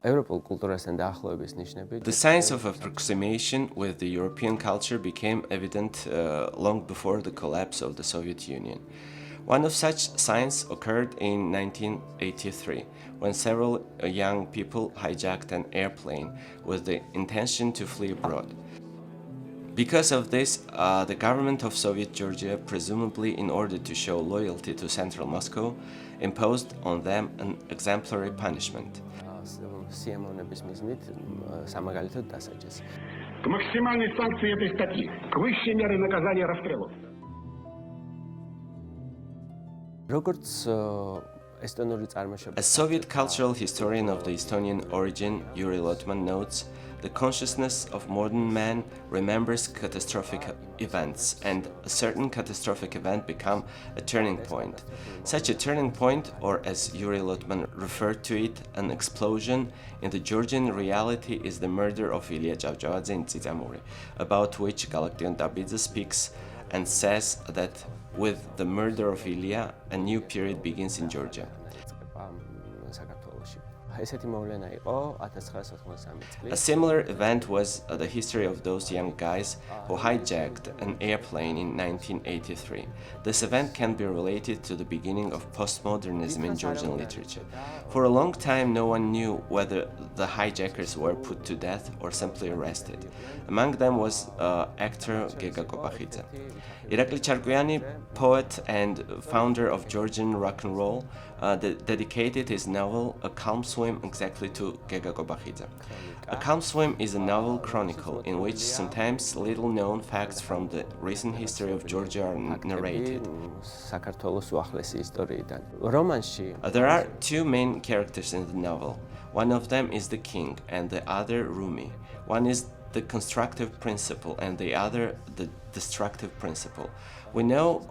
The signs of approximation with the European culture became evident long before the collapse of the Soviet Union. One of such signs occurred in 1983, when several young people hijacked an airplane with the intention to flee abroad. Because of this, the government of Soviet Georgia, presumably in order to show loyalty to central Moscow, imposed on them an exemplary punishment. К максимальной санкции этой статьи, к высшей мере наказания расстрелу. A Soviet cultural historian of the Estonian origin, Yuri Lotman, notes, the consciousness of modern man remembers catastrophic events, and a certain catastrophic event become a turning point. Such a turning point, or as Yuri Lotman referred to it, an explosion in the Georgian reality, is the murder of Ilya Cavcavadze in Tsitamuri, about which Galaktion Dabidze speaks and says that with the murder of Ilya, a new period begins in Georgia. A similar event was the history of those young guys who hijacked an airplane in 1983. This event can be related to the beginning of postmodernism in Georgian literature. For a long time, no one knew whether the hijackers were put to death or simply arrested. Among them was actor Gaga. Irakli Charkviani, poet and founder of Georgian rock and roll, dedicated his novel A Calm Swim exactly to Gaga. A Calm Swim is a novel chronicle in which sometimes little-known facts from the recent history of Georgia are narrated. There are two main characters in the novel. One of them is the king and the other Rumi. One is the constructive principle and the other the destructive principle. We know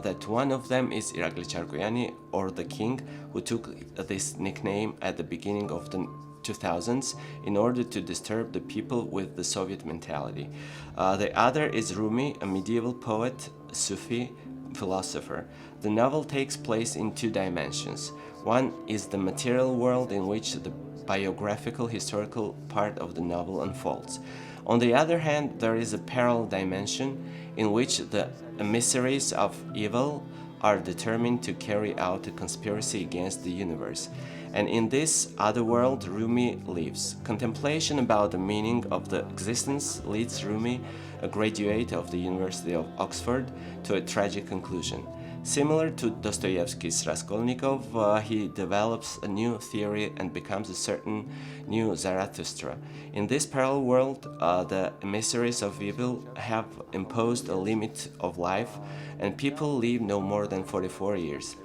that one of them is Irakli Charkviani, or the king, who took this nickname at the beginning of the 2000s in order to disturb the people with the Soviet mentality. The other is Rumi, a medieval poet, Sufi philosopher. The novel takes place in two dimensions. One is the material world in which the biographical historical part of the novel unfolds. On the other hand, there is a parallel dimension in which the emissaries of evil are determined to carry out a conspiracy against the universe. And in this other world, Rumi lives. Contemplation about the meaning of the existence leads Rumi, a graduate of the University of Oxford, to a tragic conclusion. Similar to Dostoevsky's Raskolnikov, he develops a new theory and becomes a certain new Zarathustra. In this parallel world, the emissaries of evil have imposed a limit of life, and people live no more than 44 years.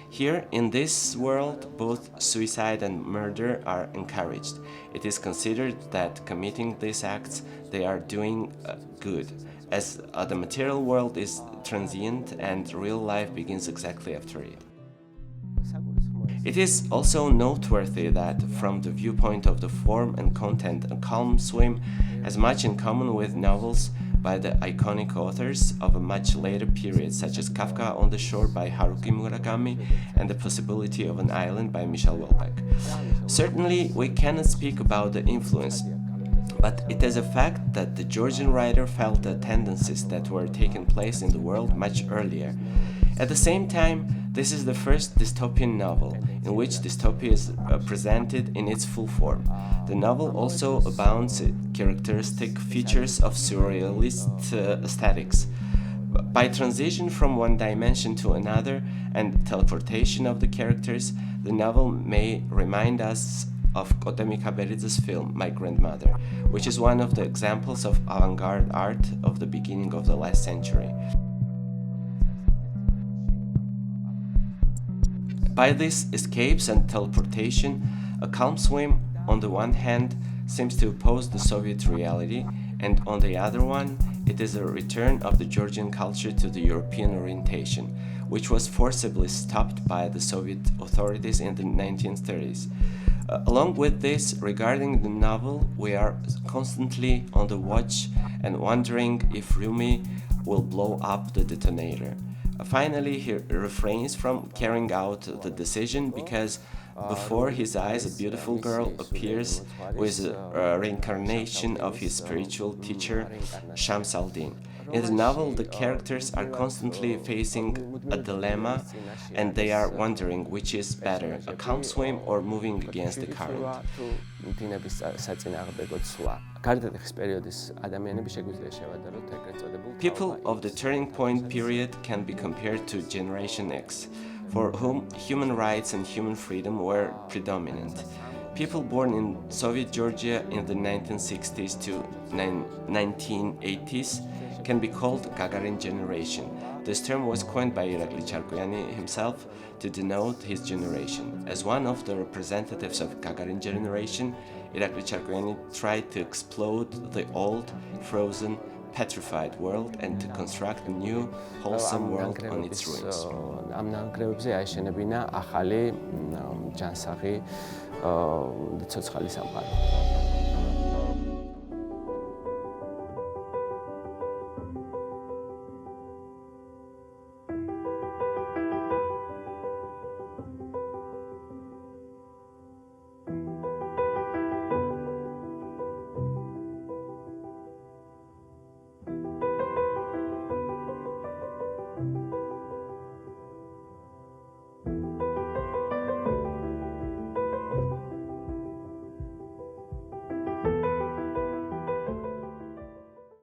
Here, in this world, both suicide and murder are encouraged. It is considered that committing these acts, they are doing good, as the material world is transient and real life begins exactly after it. It is also noteworthy that, from the viewpoint of the form and content, A Calm Swim has much in common with novels by the iconic authors of a much later period, such as Kafka on the Shore by Haruki Murakami and The Possibility of an Island by Michel Houellebecq. Certainly, we cannot speak about the influence, but it is a fact that the Georgian writer felt the tendencies that were taking place in the world much earlier. At the same time, this is the first dystopian novel in which dystopia is presented in its full form. The novel also abounds in characteristic features of surrealist aesthetics. By transition from one dimension to another and teleportation of the characters, the novel may remind us of Kote Mikaberidze's film My Grandmother, which is one of the examples of avant-garde art of the beginning of the last century. By these escapes and teleportation, A Calm Swim, on the one hand, seems to oppose the Soviet reality, and on the other one, it is a return of the Georgian culture to the European orientation, which was forcibly stopped by the Soviet authorities in the 1930s. Along with this, regarding the novel, we are constantly on the watch and wondering if Rumi will blow up the detonator. Finally, he refrains from carrying out the decision because before his eyes a beautiful girl appears who is a reincarnation of his spiritual teacher Shams al-Din. In the novel, the characters are constantly facing a dilemma and they are wondering which is better, a calm swim or moving against the current. People of the turning point period can be compared to Generation X, for whom human rights and human freedom were predominant. People born in Soviet Georgia in the 1960s to 1980s can be called Gagarin generation. This term was coined by Irakli Charkviani himself to denote his generation. As one of the representatives of Gagarin generation, Irakli Charkviani tried to explode the old, frozen, petrified world and to construct a new, wholesome world on its ruins. Am ნანგრევებზე აეშენებინა ახალი ჯანსაღი ცოცხალი სამყარო.